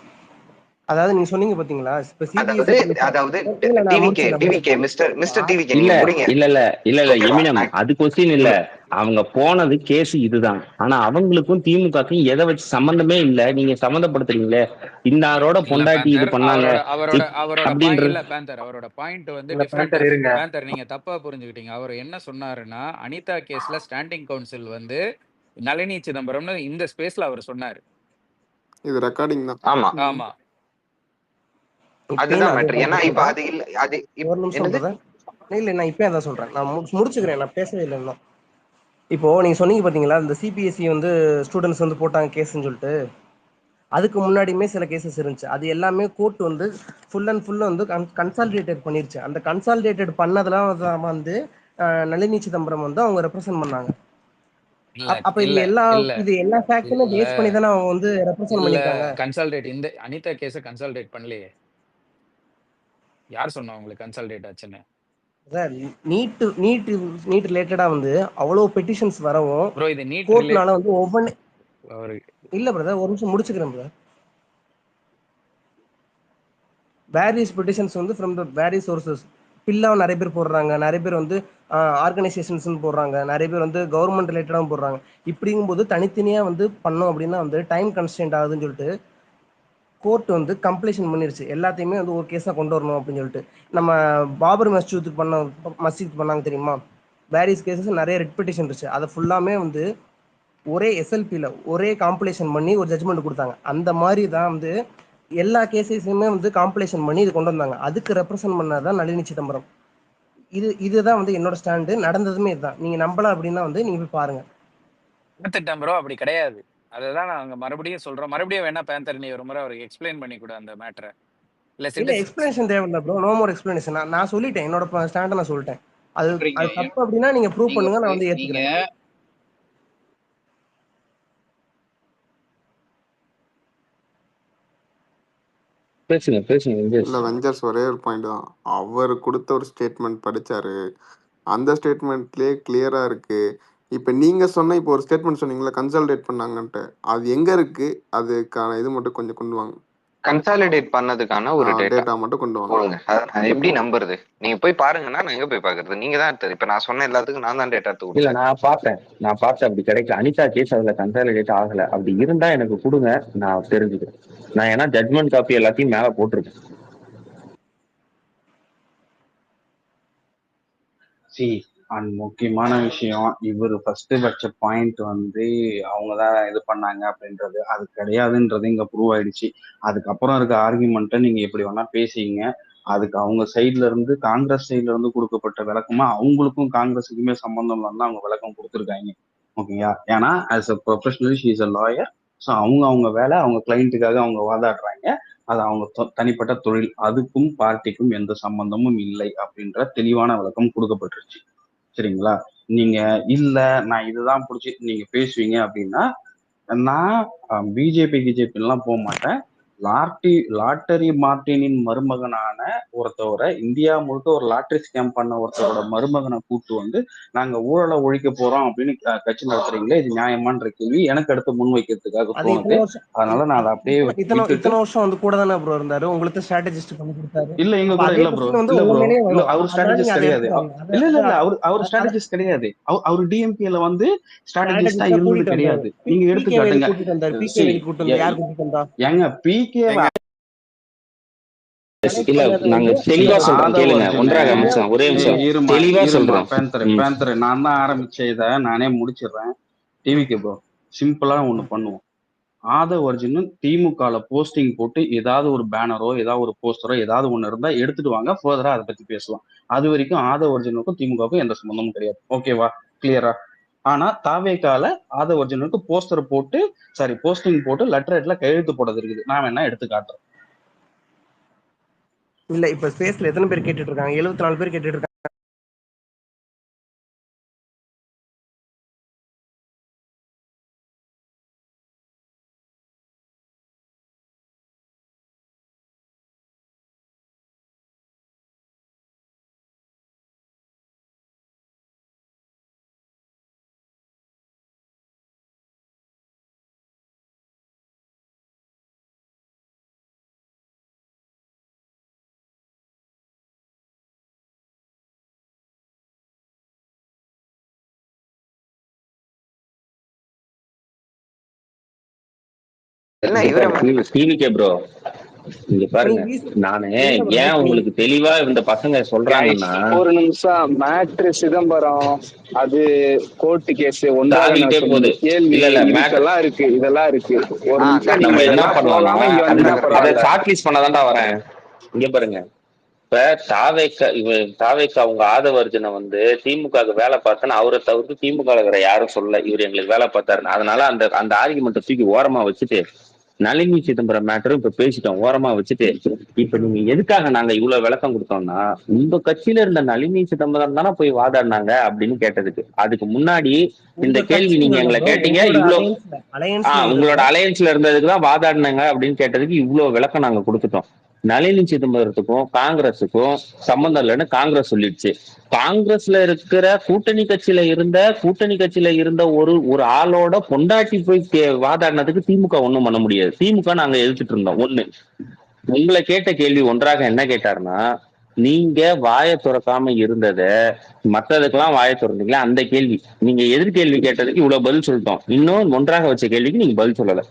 அதாவது நீங்க சொன்னீங்க பாத்தீங்களா, அதாவது டிவிகே மிஸ்டர் டிவிகே இல்ல எமினம், அது क्वेश्चन இல்ல. அவங்க போனது கேஸ் இதுதான். ஆனா அவங்களுக்கும் திமுகக்கும் எதை வச்சு சம்பந்தமே இல்ல. நீங்க சம்பந்தப்படுத்துறீங்களே இன்னாரோட பொண்டாட்டி இது பண்ணாங்க அப்படின்றது. அவரோட பாயிண்ட் வந்து டிஃபரண்ட். நீங்க தப்பா புரிஞ்சுக்கிட்டீங்க. அவர் என்ன சொன்னாருன்னா, அனிதா கேஸ்ல ஸ்டாண்டிங் கவுன்சில் வந்து நளினி சிதம்பரம்னு இந்த ஸ்பேஸ்ல அவர் சொன்னாரு. இது ரெக்கார்டிங் தான். ஆமா அதுதான் மேட்டர். ஏன்னா இப்ப அது இல்ல, அது ஒரு நிமிஷம் இல்ல, நான் இப்ப அதான் சொல்றேன். நான் முடிச்சுக்கிறேன், நான் பேசவே இல்லை இன்னும். இப்போ நீங்க சொன்னீங்க பாத்தீங்களா, இந்த சிபிஎஸ்சி வந்து ஸ்டூடெண்ட்ஸ் வந்து போட்டாங்க கேஸ்ன்னு சொல்லிட்டு, அதுக்கு முன்னாடியுமே சில கேசஸ் இருந்துச்சு. அது எல்லாமே கோர்ட் வந்து ஃபுல் அண்ட் ஃபுல் வந்து கன்சாலிடேட்டட் பண்ணிருச்சு. அந்த கன்சாலிடேட்டட் பண்ணதெல்லாம் வந்து நளினி சிதம்பரம் வந்து அவங்க ரெப்ரசென்ட் பண்ணாங்க. அப்ப இது எல்லா ஃபேக்ட்ஸுமே பேஸ் பண்ணி தான அவங்க வந்து ரெப்ரசென்ட் பண்ணிருக்காங்க. கன்சாலிடேட் இந்த அனிதா கேஸை கன்சாலிடேட் பண்ணலையே. யார் சொன்னா உங்களுக்கு கன்சாலிடேட் ஆச்சுன்னு? சார் நீட் ரிலேட்டடா வந்து அவ்வளவு பெட்டிஷன்ஸ் வரவும் ப்ரோ, இது நீட் கோர்ட்னால வந்து ஒவ்வொரு இல்ல பிரதர், ஒரு நிமிஷம் முடிச்சுக்கிறேன் பிரதர். வேரியஸ் பெட்டிஷன்ஸ் வந்து ஃப்ரம் த வேரியஸ் சோர்சஸ் பில்லாவும் நிறைய பேர் போடுறாங்க, நிறைய பேர் வந்து ஆர்கனைசேஷன்ஸ் போடுறாங்க, நிறைய பேர் வந்து கவர்மெண்ட் ரிலேட்டடாகவும் போடுறாங்க. இப்படிங்கும்போது தனித்தனியா வந்து பண்ணோம் அப்படின்னா வந்து டைம் கன்ஸ்டன்ட் ஆகுதுன்னு சொல்லிட்டு கோர்ட் வந்து கம்ப்ளீஷன் பண்ணிருச்சு. எல்லாத்தையுமே வந்து ஒரு கேஸா கொண்டு வரணும் அப்படின்னு சொல்லிட்டு. நம்ம பாபர் மஸ்ஜித் பண்ணாங்க தெரியுமா, வேரியஸ் கேசஸ் நிறைய ரெட் பெட்டிஷன் இருந்துச்சு. அதை ஃபுல்லாமே வந்து ஒரே எஸ்எல்பியில் ஒரே காம்பலேஷன் பண்ணி ஒரு ஜட்மெண்ட் கொடுத்தாங்க. அந்த மாதிரி தான் வந்து எல்லா கேசஸையுமே வந்து காம்பலேஷன் பண்ணி இது கொண்டு வந்தாங்க. அதுக்கு ரெப்ரசென்ட் பண்ணதான் நளினி சிதம்பரம். இதுதான் வந்து என்னோட ஸ்டாண்டு. நடந்ததுமே இதுதான். நீங்க நம்பல அப்படின்னா வந்து நீங்க போய் பாருங்க. பார்த்துட்டேன் ப்ரோ, அப்படி கிடையாது. அதுதான் நாங்க மறுபடியும் சொல்றோம். மறுபடியும் வேணா பேந்தர் நீ ஒரு முறை அவருக்கு எக்ஸ்பிளைன் பண்ணி கொடு அந்த மேட்டரை. இல்ல எக்ஸ்பிளனேஷன் தேவையில்ல ப்ரோ. No more explanation. நான் சொல்லிட்டேன், என்னோட ஸ்டாண்டை நான் சொல்லிட்டேன். அது தப்பு அப்படின்னா நீங்க ப்ரூவ் பண்ணுங்க, நான் வந்து ஏத்துக்கிறேன். இல்ல வெஞ்சர்ஸ் ஒரே ஒரு பாயிண்ட் தான். அவர் கொடுத்த ஒரு ஸ்டேட்மெண்ட் படிச்சாரு, அந்த ஸ்டேட்மெண்ட்லயே கிளியரா இருக்கு. இப்ப நீங்க சொன்ன இப்போ ஒரு ஸ்டேட்மெண்ட் சொன்னீங்களா கன்சாலிடேட் பண்ணாங்கன்ட்டு, அது எங்க இருக்கு? அதுக்கான இது மட்டும் கொஞ்சம் கொண்டு வாங்க. கன்சாலிடேட் பண்ணதுக்கான ஒரு டேட்டா மட்டும் கொண்டு வாங்க. அது எப்படி நம்புறது? நீங்க போய் பாருங்கன்னா நான் எங்க போய் பாக்குறது? நீங்க தான் எடுத்தது. இப்ப நான் சொன்ன எல்லாத்துக்கும் நான் தான் டேட்டா எடுத்து. இல்ல நான் பார்த்தேன் அப்படி கிடைக்கல. அனிதா கேஸ் அதுல கன்சாலிடேட் ஆகல. அப்படி இருந்தா எனக்கு கொடுங்க, நான் தெரிஞ்சுக்கிறேன். நான் ஏன்னா ஜட்மெண்ட் காப்பி எல்லாத்தையும் மேல போட்டிருக்கேன். அண்ட் முக்கியமான விஷயம், இவர் ஃபர்ஸ்ட் வச்ச பாயிண்ட் வந்து அவங்கதான் இது பண்ணாங்க அப்படின்றது அது கிடையாதுன்றது இங்க ப்ரூவ் ஆயிடுச்சு. அதுக்கப்புறம் இருக்க ஆர்குமெண்ட்டை நீங்க எப்படி வேணா பேசிங்க. அதுக்கு அவங்க சைட்ல இருந்து காங்கிரஸ் சைட்ல இருந்து கொடுக்கப்பட்ட விளக்கமா அவங்களுக்கும் காங்கிரஸுக்குமே சம்பந்தம் இல்லாம அவங்க விளக்கம் கொடுத்துருக்காங்க. ஓகேங்களா? ஏன்னா as a professional she is a lawyer. So அவங்க வேலை, அவங்க கிளைண்ட்டுக்காக அவங்க வாதாடுறாங்க. அது அவங்க தனிப்பட்ட தொழில். அதுக்கும் பார்ட்டிக்கும் எந்த சம்பந்தமும் இல்லை அப்படின்ற தெளிவான விளக்கம் கொடுக்கப்பட்டுருச்சு. சரிங்களா? நீங்க இல்ல நான் இதுதான் பிடிச்சி நீங்க பேசுவீங்க அப்படின்னா, நான் பிஜேபி எல்லாம் போக மாட்டேன். லாட்டரி மார்டினின் மருமகனான ஒருத்தவரை, இந்தியா முழுக்க ஒரு லாட்டரி ஸ்கேம் பண்ண ஒருத்தரோட மருமகனை கூட்டு வந்து நாங்க ஊழலை ஒழிக்க போறோம் அப்படின்னு கட்சி நடத்துறீங்களே, இது நியாயமான்ற கேள்வி எனக்கு அடுத்து முன்வைக்கிறதுக்காக தோணுது. அதனால நான் அதை அப்படியே இத்தனை வருஷம் வந்து கூட தானே ப்ரோ இருந்தாரு, உங்களுக்கு ஸ்ட்ராட்டஜிஸ்ட் பண்ணி கொடுத்தாரு. இல்ல எங்க கூட இல்ல ப்ரோ, இல்ல அவர் ஸ்ட்ராட்டஜிஸ்ட் கிடையாது. இல்ல அவர் ஸ்ட்ராட்டஜிஸ்ட் கிடையாது. அவர் டிஎம்கேல வந்து ஸ்ட்ராட்டஜிஸ்டா இருந்தது கிடையாது. நீங்க எடுத்து காட்டுங்க. ஏங்க பிகே இல்ல நாங்க தெளிவா சொல்றோம் கேளுங்க. ஒன்றாக அமைச்சோம். ஒரே நிமிஷம் தெளிவா சொல்றோம். பேந்தர் நான் தான் ஆரம்பிச்ச இதை நானே முடிச்சிடுறேன். டிவிக்கு ப்ரோ சிம்பிளா ஒண்ணு பண்ணுவோம். ஆதவ் அர்ஜுன் திமுகல போஸ்டிங் போட்டு ஏதாவது ஒரு பேனரோ ஏதாவது ஒரு போஸ்டரோ ஏதாவது ஒண்ணு இருந்தா எடுத்துட்டு வாங்க, ஃபர்தரா அதை பத்தி பேசலாம். அது வரைக்கும் ஆதவ் அர்ஜுனுக்கும் திமுகவுக்கும் எந்த சம்பந்தமும் கிடையாது. ஓகேவா? கிளியரா? ஆனா தாவேக்கால ஆதவ் அர்ஜுனுக்கு போஸ்டிங் போட்டு லெட்டர் ஹெட்ல கையெழுத்து போடுறது இருக்குது. நான் வேணா எடுத்து காட்டுறேன். இல்ல இப்ப ஸ்பேஸ்ல எத்தனை பேர் கேட்டுட்டு இருக்காங்க? 74 பேர் கேட்டுட்டு இருக்காங்க. டிவிகே ப்ரோ இங்க பாருங்க, நானு ஏன் உங்களுக்கு தெளிவா இந்த பசங்க சொல்றாங்கன்னா, ஒரு நிமிஷம் மேட்ரு சிதம்பரம் அது கோர்ட் கேஸ் தாவிட்டே போகுது. கேள்வி இல்ல இதெல்லாம் இருக்கு, இதெல்லாம் இருக்கு. ஒரு நிமிஷம் நம்ம என்ன பண்ணலாம், அதை ஷார்ட்லிஸ்ட் பண்ணதான்டா வரேன். இங்க பாருங்க, இப்ப தாவேக்கா அவங்க ஆதவ அர்ஜுனை வந்து திமுக வேலை பார்த்தேன்னு அவரை தவிர்த்து திமுக வேற யாரும் சொல்ல இவர் எங்களுக்கு வேலை பார்த்தாருன்னு. அதனால அந்த ஆர்குமெண்ட்டை தூக்கி ஓரமா வச்சுட்டு நளினி சிதம்பரம் மேட்டரும் இப்ப பேசிட்டோம், ஓரமா வச்சுட்டு இப்ப நீங்க எதுக்காக நாங்க இவ்வளவு விளக்கம் கொடுத்தோம்னா, உங்க கட்சியில இருந்த நளினி சிதம்பரம் தானே போய் வாதாடினாங்க அப்படின்னு கேட்டதுக்கு. அதுக்கு முன்னாடி இந்த கேள்வி நீங்க எங்களை கேட்டீங்க, இவ்வளவு உங்களோட அலையன்ஸ்ல இருந்ததுக்குதான் வாதாடினாங்க அப்படின்னு கேட்டதுக்கு இவ்வளவு விளக்கம் நாங்க கொடுத்துட்டோம். நளினி சிதம்பரத்துக்கும் காங்கிரஸுக்கும் சம்பந்தம் இல்லைன்னு காங்கிரஸ் சொல்லிடுச்சு. காங்கிரஸ்ல இருக்கிற கூட்டணி கட்சியில இருந்த ஒரு ஆளோட பொண்டாட்டி போய் வாதாடினதுக்கு திமுக ஒண்ணும் பண்ண முடியாது. திமுக நாங்க எதிர்த்துட்டு இருந்தோம். ஒண்ணு, உங்களை கேட்ட கேள்வி ஒன்றாக என்ன கேட்டாருன்னா, நீங்க வாயை துறக்காம இருந்தத மற்றதுக்கெல்லாம் வாயை திறந்தீங்களா, அந்த கேள்வி. நீங்க எதிர்கேள்வி கேட்டதுக்கு இவ்வளவு பதில் சொல்லிட்டோம். இன்னும் ஒன்றாக வச்ச கேள்விக்கு நீங்க பதில் சொல்லல.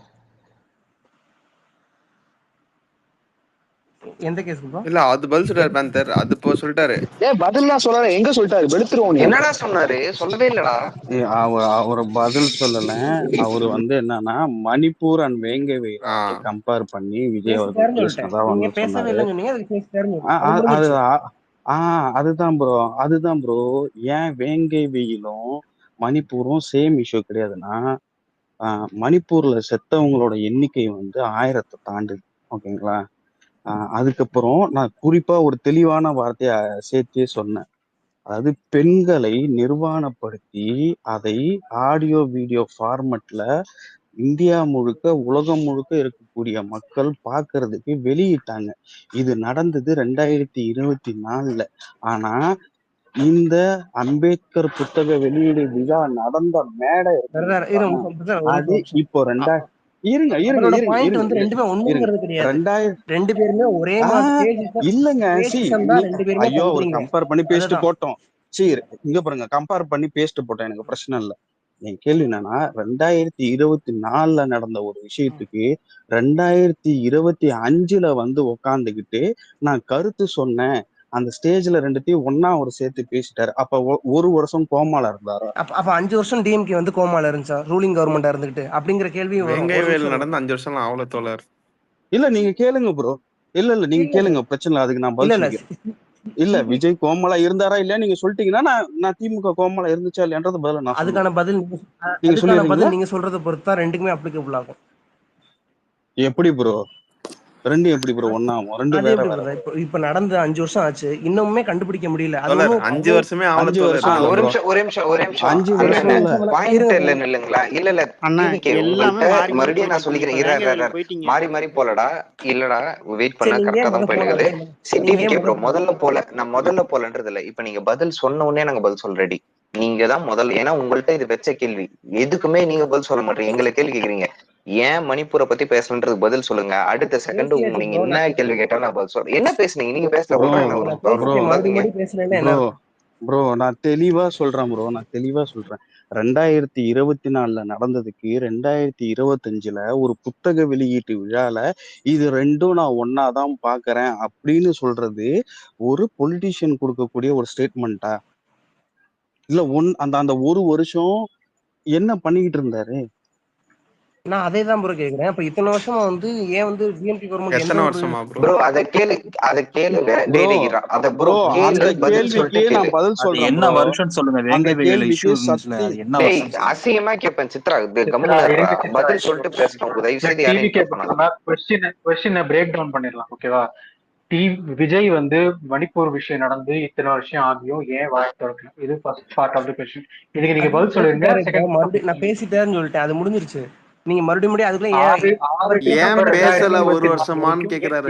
எந்த கேஸ் ப்ரோ? இல்ல அது பதில் சொல்றாரு பேந்தர். அது இப்போ சொல்லிட்டாரு. பதில்லாம் சொல்லல, எங்க சொல்லிட்டாரு? வெளுத்துருவோம். என்னடா சொன்னாரு? சொல்லவே இல்லடா. அவர் பதில் சொல்லல. அவரு வந்து என்னன்னா மணிப்பூர் அண்ட் வேங்கவேல வந்து கம்பேர் பண்ணி விஜய் அவர்கள் பேசினதா வந்து சொன்னாரு. அதுதான் ப்ரோ. ஏன் வேங்கவேயிலும் மணிப்பூரும் சேம் இஷ்யூ கிடையாதுன்னா, மணிப்பூர்ல செத்தவங்களோட எண்ணிக்கை வந்து 1000 தாண்டுது. ஓகேங்களா? அதுக்கப்புறம் நான் குறிப்பா ஒரு தெளிவான வார்த்தைய சேர்த்தே சொன்னேன். அதாவது பெண்களை நிர்வாணப்படுத்தி அதை ஆடியோ வீடியோ ஃபார்மட்ல இந்தியா முழுக்க உலகம் முழுக்க இருக்கக்கூடிய மக்கள் பார்க்கறதுக்கு வெளியிட்டாங்க. இது நடந்தது 2024. ஆனா இந்த அம்பேத்கர் புத்தக வெளியீடு விழா நடந்த மேடை அது இப்போ இல்லங்க. ஐயோ ஒரு கம்பேர் பண்ணி பேஸ்ட் போட்டோம். சரி இங்க பாருங்க, கம்பேர் பண்ணி பேஸ்ட் போட்டோம், எனக்கு பிரச்சனை இல்லை. என் கேள்வி என்னன்னா 2024 நடந்த ஒரு விஷயத்துக்கு 2025 வந்து உக்காந்துக்கிட்டு நான் கருத்து சொன்னேன், அந்த ஸ்டேஜ்ல ரெண்டுத்தையும் ஒன்னா ஒரு சேர்த்து பேசிட்டாரு. அப்ப ஒரு வருஷம் கோமால இருந்தாரு. அப்ப 5 வருஷம் டிஎம்கே வந்து கோமால இருந்துச்சா ரூலிங் கவர்மெண்டா இருந்துகிட்டு அப்படிங்கிற கேள்வி வேங்கவேல் நடந்து 5 வருஷம் அவ்வளவு தோழர். இல்ல நீங்க கேளுங்க ப்ரோ. இல்ல நீங்க கேளுங்க, பிரச்சனை இல்லை. அதுக்கு நான் பதில் சொல்லிக்கிறேன். இல்ல விஜய் கோமலா இருந்தாரா இல்லையா நீங்க சொல்லிட்டீங்கன்னா நான் திமுக கோமலா இருந்துச்சா இல்லையன்றது பதில நான் அதுக்கான பதில் நீங்க சொல்றதை பொறுத்தா ரெண்டுக்குமே அப்ளிகபிள் ஆகும். எப்படி ப்ரோ? ரெண்டு எப்படி ப்ரோ ஒண்ணாகும்? ரெண்டு வேற வேற. இப்ப நடந்து 5 வருஷம் ஆச்சு, இன்னுமே கண்டுபிடிக்க முடியல. அது 5 வருஷமே ஆவல. 5 வருஷம் ஒரு நிமிஷம் பாயிண்ட் இல்லைங்களா? இல்ல மறுபடியும் நான் சொல்லிக்கிறேன். மாறி போலடா. இல்லடா வெயிட் பண்ணா கரெக்டா தான் போயிடுது. சிடிவிகே ப்ரோ முதல்ல போலன்றது இல்ல. இப்ப நீங்க பதில் சொன்ன உடனே நாங்க பதில் சொல்ல ரெடி. நீங்க தான் முதல்ல, ஏன்னா உங்கள்ட்ட இது வெச்ச கேள்வி, எதுக்குமே நீங்க பதில் சொல்ல மாட்டீங்க. எங்களை கேள்வி கேக்குறீங்க, ஏன் மணிப்பூரை பத்தி பேசலன்றது பதில் சொல்லுங்க. அடுத்த செகண்ட் நீங்க என்ன கேள்வி கேட்டாலும் நான் பதில் சொல்றேன். என்ன பேசுனீங்க? நீங்க பேசல ப்ரோ. நான் தெளிவா சொல்றேன் ப்ரோ. 2024 நடந்ததுக்கு 2025 ஒரு புத்தக வெளியீட்டு விழால இது ரெண்டும் நான் ஒன்னாதான் பாக்குறேன் அப்படின்னு சொல்றது ஒரு பொலிட்டிஷியன் கொடுக்கக்கூடிய ஒரு ஸ்டேட்மெண்டா? இல்ல அந்த ஒரு வருஷம் என்ன பண்ணிக்கிட்டு இருந்தாரு? நான் அதே தான் ப்ரோ கேக்குறேன். அப்ப இத்தனை வருஷமா வந்து ஏன் வந்து டிஎம்கே கவர்மெண்ட் எத்தனை வருஷமா ப்ரோ? அத கேளு அந்த கேள்விக்கு நான் பதில் சொல்றேன். என்ன வருஷம் சொல்லுங்க. வேங்கவேல் இஷ்யூஸ்ல என்ன வருஷம்? அசிங்கமா கேப்பேன். சித்ரா பதில் சொல்லிட்டு பேசணும். தயவு செய்து क्वेश्चन பிரேக் டவுன் பண்ணிடலாம். ஓகேவா? விஜய் வந்து மணிப்பூர் விஷயம் நடந்து இத்தனை வருஷம் ஆகியும் ஏன் வாய் திறக்கல? இது first part of the question. இதுக்கு நீங்க பதில் சொல்லுங்க. நான் பேசிட்டேன்னு சொல்லிட்டேன், அது முடிஞ்சிருச்சு. நீங்க மறுபடியும் அதுக்குள்ள ஏன் பேசல ஒரு வருஷமான்னு கேக்குறாரு.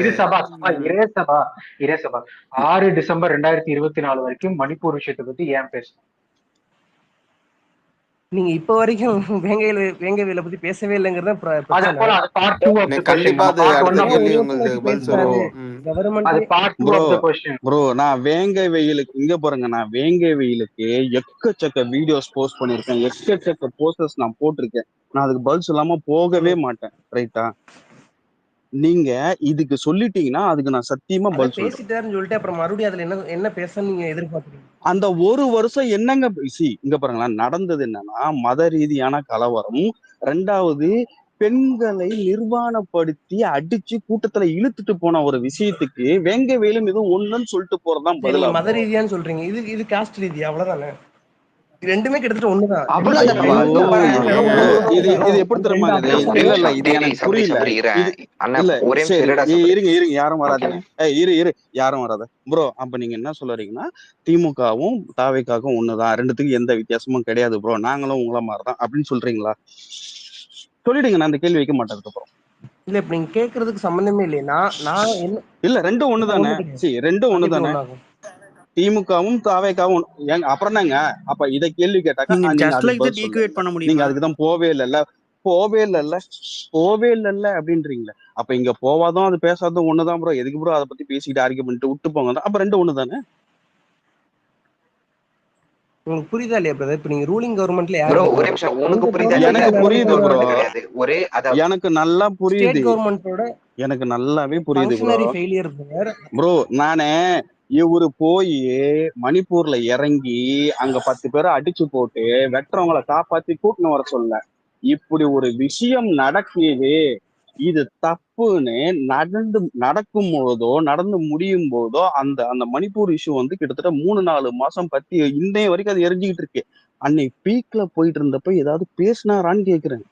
இரே சபா 6 டிசம்பர் 2024 வரைக்கும் மணிப்பூர் விஷயத்தை பத்தி ஏன் பேசணும்? நீங்க இப்ப வரைக்கும் வேங்கவேல பத்தி பேசவே இல்லைங்கிறத ப்ரோ. நான் வேங்கவேலுக்கு இங்க போறேங்க. நான் வேங்கவேலுக்கு எக்கச்சக்க வீடியோஸ் போஸ்ட் பண்ணிருக்கேன், எக்கச்சக்க போஸ்டர்ஸ் நான் போட்டிருக்கேன். நான் அதுக்கு பதில் சொல்லாம போகவே மாட்டேன். ரைட்டா? நீங்க இதுக்கு சொல்லிட்டீங்கன்னா அதுக்கு நான் சத்தியமா பதில் சொல்லிட்டு அப்புறம் மறுபடியும் அதுல என்ன பேச நீங்க எதிர்பார்க்கிறீங்க? அந்த ஒரு வருஷம் என்னங்க இங்க பாருங்களா, நடந்தது என்னன்னா மத ரீதியான கலவரம். 2வது பெண்களை நிர்வாணப்படுத்தி அடிச்சு கூட்டத்துல இழுத்துட்டு போன ஒரு விஷயத்துக்கு வேங்கவேலும் இது ஒண்ணுன்னு சொல்லிட்டு போறதுதான் பதிலா. மத ரீதியான்னு சொல்றீங்க, இது காஸ்ட் ரீதியா? அவ்வளவுதானே, ரெண்டுமே கிட்டத்தட்ட ஒண்ணுதான். இது எப்படி தெரியுமா? இல்ல இது எனக்கு புரியல. இருங்க யாரும் வராதீங்க. யாரும் வராத ப்ரோ. அப்ப நீங்க என்ன சொல்றீங்கன்னா திமுகவும் தாவேக்காவும் ஒண்ணுதான், ரெண்டுத்துக்கும் எந்த வித்தியாசமும் கிடையாது ப்ரோ, நாங்களும் உங்கள மாதிரிதான் அப்படின்னு சொல்றீங்களா? சொல்லிடுங்க, நான் அந்த கேள்வி வைக்க மாட்டேன். அதுக்கப்புறம் இல்ல இப்ப நீங்க கேக்குறதுக்கு சம்பந்தமே இல்லையா? நான் இல்ல ரெண்டும் ஒண்ணுதானே. ரெண்டும் ஒண்ணுதானே. திமுகவும் தாவேக்காவும் அப்புறம் என்னங்க? அப்ப இதை கேள்வி கேட்டாக்கா நீங்க அதுக்குதான் போவே இல்ல அப்படின்றீங்களே. அப்ப இங்க போவாதும் அது பேசாதும் ஒண்ணுதான் ப்ரோ. எதுக்கு ப்ரோ அதை பத்தி பேசிக்கிட்டு ஆர்கியூமெண்ட் விட்டு போங்க? அப்ப ரெண்டும் ஒண்ணுதானே. உங்களுக்கு புரியுதா இல்லையா பிரதர்? இப்ப நீங்க ரூலிங் கவர்மெண்ட்ல யார் ப்ரோ இருக்கீங்க? ஒரு நிமிஷம், உனக்கு உங்க புரியுதா கவர்மெண்ட்ல இல்லையா? எனக்கு புரியுது ரூலிங் ப்ரோ, கவர்மெண்ட் கிடையாது ஒரே அதாவது எனக்கு நல்லா புரியுது, ஸ்டேட் கவர்மெண்டோட எனக்கு நல்லாவே புரியுது bro. Functionary failure brother. Bro நானே இவரு போய் மணிப்பூர்ல இறங்கி அங்க 10 பேரை அடிச்சு போட்டு வெட்டுறவங்களை காப்பாத்தி கூட்டின்னு வர சொல்ல. இப்படி ஒரு விஷயம் நடக்குது, இது தப்புன்னு நடக்கும் பொழுதோ நடந்து முடியும் போதோ அந்த அந்த மணிப்பூர் இஷ்யூ வந்து கிட்டத்தட்ட 3-4 மாசம் பத்தி இன்னைய வரைக்கும் அது எரிஞ்சுக்கிட்டு இருக்கு. அன்னைக்கு பீக்ல போயிட்டு இருந்தப்ப ஏதாவது பேசினாரான்னு கேக்குறேன்.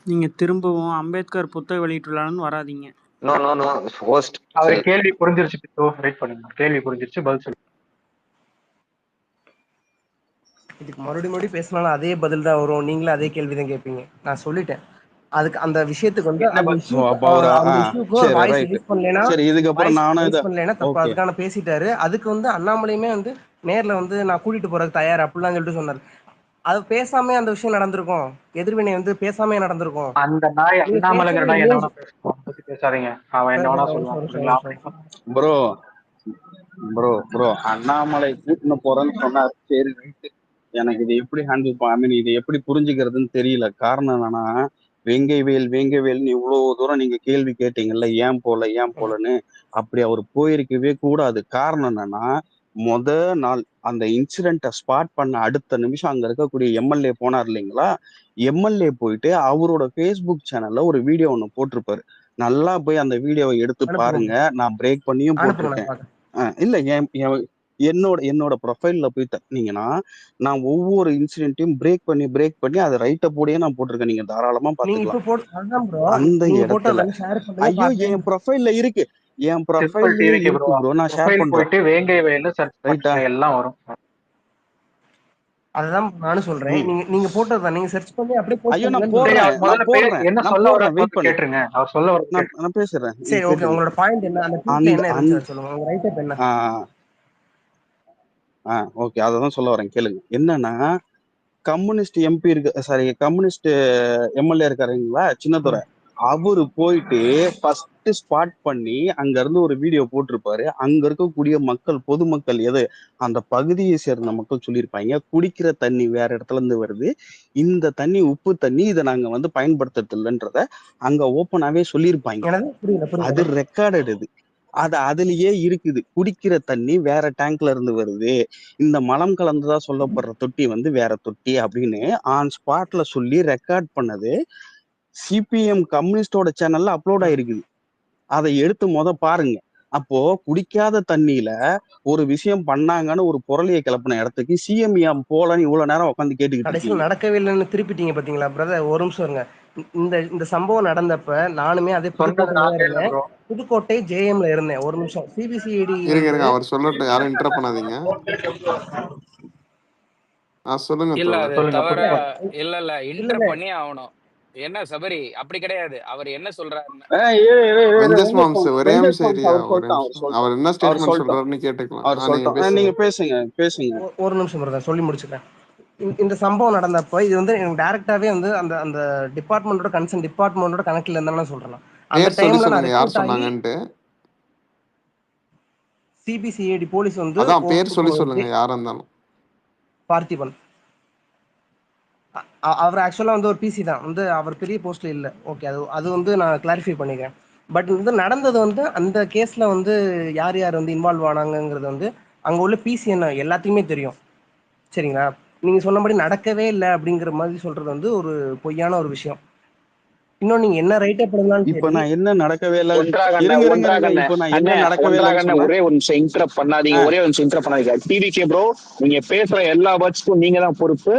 நீங்க திரும்பவும் அம்பேத்கர் புத்தக வெளியிட்டுள்ளான்னு வராதீங்க. நோ நோ நோ ஹோஸ்ட் அவரு கேள்வி புரிஞ்சிருச்சு பித்து, வெயிட் பண்ணுங்க. கேள்வி புரிஞ்சிருச்சு, பதில் சொல்லு. இதுக்கு மறுபடியும் பேசினாலும் அதே பதில் தான் வரும், நீங்களும் அதே கேள்வி தான் கேட்பீங்க. நான் சொல்லிட்டேன். அதுக்கு அந்த விஷயத்துக்கு வந்து என்ன அந்த பதில்? இஷ்யூக்கு ஒரு சரி வாய்ஸ் ரைட், ரைஸ் பண்ணலைன்னா சரி இதுக்கப்புறம் நானும் இதை தப்பு, ஓகே. அதுக்கான பேசிட்டாரு. அதுக்கு வந்து அண்ணாமலையுமே வந்து நேர்ல வந்து நான் கூட்டிட்டு போறதுக்கு தயார் அப்படிலாம் சொல்லிட்டு சொன்னாரு. அது பேசாமே அந்த விஷயம் நடந்திருக்கும், எதிர்வினை வந்து பேசாமே நடந்திருக்கும். அந்த நாய் நீங்க அண்ணாமலைங்கிற பேசவே நாய் என்ன இல்லையே. வேணா பேசுவான், அதை பத்தி பேசாதீங்க. அவன் என்ன வேணா சொல்லுவான், சரிங்களா? ப்ரோ ப்ரோ ப்ரோ அண்ணாமலை கூட்டின்னு போறேன்னு சொன்னாரு, சரி ரைட்டு. எனக்கு இது எப்படி ஹேண்டில் ஐ மீன் இதை எப்படி புரிஞ்சுக்கிறதுன்னு தெரியல. காரணம் என்னன்னா, வேங்கைவேல்னு இவ்வளவு தூரம் நீங்க கேள்வி கேட்டீங்கல்ல, ஏன் போலன்னு. அப்படி அவர் போயிருக்கவே கூடாது. காரணம் என்னன்னா, முத நாள் அந்த இன்சிடென்ட்டை ஸ்பாட் பண்ண அடுத்த நிமிஷம் அங்க இருக்கக்கூடிய எம்எல்ஏ போனார் இல்லைங்களா, எம்எல்ஏ போயிட்டு அவரோட ஃபேஸ்புக் சேனல்ல ஒரு வீடியோ ஒண்ணு போட்டிருப்பாரு. நல்லா போய் அந்த வீடியோவை எடுத்து பாருங்க, நான் பிரேக் பண்ணியும் போட்டிருக்கேன். இல்ல என்னோட ப்ரொஃபைல்ல போய் தட்டினீங்கன்னா நான் ஒவ்வொரு இன்சிடென்ட்டையும் பிரேக் பண்ணி அதை ரைட்ட போடியே நான் போட்டிருக்கேன். நீங்க தாராளமா பாத்துக்கலாம். அந்த இடத்துல ஐயோ என் ப்ரொஃபைல்ல இருக்கு, என் ப்ரொஃபைல்லயே இருக்கு ப்ரோ, நான் ஷேர் பண்றேன். போயிட்டு வேங்கைவேல்னு சர்ச் ரைட்டா, எல்லாம் வரும். அதுதான் நானும் சொல்றேன். நீங்க போட்டதுதான், நீங்க சர்ச் பண்ணி அப்படியே போஸ்ட் ஐயோ நான் பண்ணுங்க. போடுறேன், என்ன சொல்ல வர கேட்டுருங்க, அவர் சொல்ல வர நான் பேசுறேன். சரி ஓகே, உங்களோட பாயிண்ட் என்ன, அந்த ட்வீட்ல என்ன இருந்துச்சு சொல்லுங்க, உங்க ரைட் அப் என்ன? ஓகே, அததான் சொல்ல வரேன் கேளுங்க. என்னன்னா, கம்யூனிஸ்ட் எம்பி இருக்கு, சாரி கம்யூனிஸ்ட் எம்எல்ஏ இருக்காருங்களா சின்னதுரை, அவரு போயிட்டு ஃபர்ஸ்ட் ஸ்பாட் பண்ணி அங்க இருந்து ஒரு வீடியோ போட்டிருப்பாரு. அங்க இருக்கக்கூடிய மக்கள், பொதுமக்கள், அந்த பகுதியை சேர்ந்த மக்கள் சொல்லியிருப்பாங்க, குடிக்கிற தண்ணி வேற இடத்துல இருந்து வருது, இந்த தண்ணி உப்பு தண்ணி, இதை நாங்க வந்து பயன்படுத்துறது இல்லைன்றத அங்க ஓப்பனாவே சொல்லியிருப்பாங்க. அது ரெக்கார்டட், அது அதுலயே இருக்குது. குடிக்கிற தண்ணி வேற டேங்க்ல இருந்து வருது, இந்த மலம் கலந்துதா சொல்லப்படுற தொட்டி வந்து வேற தொட்டி அப்படின்னு ஆன் ஸ்பாட்ல சொல்லி ரெக்கார்ட் பண்ணது சிபிஎம் கம்யூனிஸ்டோட சேனல்ல அப்லோட் ஆயிருக்குது. அதை எடுத்து பாருங்க. அப்போ குடிக்காத தண்ணியில ஒரு விஷயம் பண்ணாங்கன்னு ஒரு புரளியை கிளப்பின இடத்துக்கு சிஎம் போலன்னு இவ்வளவு நேரம் உட்காந்து கேட்டுக்கிட்டு நடக்கவே இல்லைன்னு திருப்பிட்டீங்க பாத்தீங்களா பிரதர்? ஒரு நிமிஷம் இருங்க. இந்த சம்பவம் நடந்தப்ப நானுமே அதே புதுக்கோட்டை ஜேஎம்ல இருந்தேன். ஒரு நிமிஷம். சிபிசிஐடி இருங்க அவர் சொல்லட்டும், யாரும் இன்டரப்ட் பண்ணாதீங்க. சொல்லுங்க. இல்ல அது தவற இல்ல இன்டர் பண்ணி ஆகணும். என்ன சபரி அப்படி கிடையாது, அவர் என்ன சொல்றாருன்னா, ஒரே நிமிஷம் ஏரியா, அவர் என்ன ஸ்டேட்மெண்ட் சொல்றாருன்னு கேட்டுக்கலாம். நீங்க பேசுங்க. ஒரு நிமிஷம் பிரதர், சொல்லி முடிச்சுக்கிறேன். இந்த சம்பவம் நடந்தப்ப இது வந்து எனக்கு டைரக்டாவே வந்து அந்த அந்த டிபார்ட்மெண்டோட கன்சர்ன் டிபார்ட்மெண்டோட கனெக்ட்ல இருந்தாலும் சொல்றேன். அந்த டைம்ல நான் யார் சொன்னாங்கன்ட்டு சிபிசிஐடி போலீஸ் வந்து அதான் பேர் சொல்லி சொல்லுங்க, யாரா இருந்தாலும். பார்த்திபன், அவர் ஆக்சுவலா வந்து ஒரு பிசி தான், வந்து அவர் பெரிய போஸ்ட்ல இல்ல. ஓகே, அது வந்து நான் கிளாரிஃபை பண்ணிக்கிறேன். பட் வந்து நடந்தது வந்து அந்த கேஸ்ல வந்து யார் யார் வந்து இன்வால்வ் ஆனாங்கிறது வந்து அங்க உள்ள பிசி என்ன எல்லாத்தையுமே தெரியும், சரிங்களா? நீங்க சொன்னபடி நடக்கவே இல்லை அப்படிங்கிற மாதிரி சொல்றது வந்து ஒரு பொய்யான ஒரு விஷயம். இன்னும் நீங்க என்ன ரைட்டா பண்ணலாம், இப்ப நான் என்ன நடக்கவே இல்லை, ஒரே ஒரு நிமிஷம் இன்டரப்ட் பண்ணாதீங்க, ஒரே ஒரு நிமிஷம் இன்டரப்ட் பண்ணாதீங்க. டிவிகே ப்ரோ, நீங்க பேசுற எல்லா வேர்ட்ஸ்க்கும் நீங்க தான் பொறுப்பு.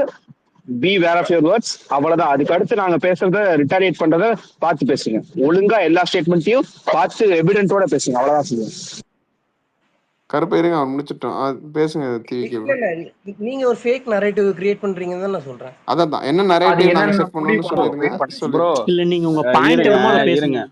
Beware of your words, அவ்வளவுதான். அதுக்கு அடுத்து நாங்க பேசுறத ரிட்டாலியேட் பண்றத பார்த்து பேசுங்க. ஒழுங்கா எல்லா ஸ்டேட்மெண்ட்டையும் பார்த்து எவிடென்ட்டோட பேசுங்க, அவ்வளவுதான் சொல்லுங்க. கருப்பு இருங்க, அவர் முடிச்சிட்டோம், பேசுங்க. நீங்க ஒரு ஃபேக் நரேட்டிவ் கிரியேட் பண்றீங்கன்னு தான் நான் சொல்றேன். அதான் என்ன நரேட்டிவ் நாங்க செட் பண்ணனும்னு சொல்லிருங்க. இல்ல நீங்க உங்க பாயிண்ட் என்னமோ பேசுங்க.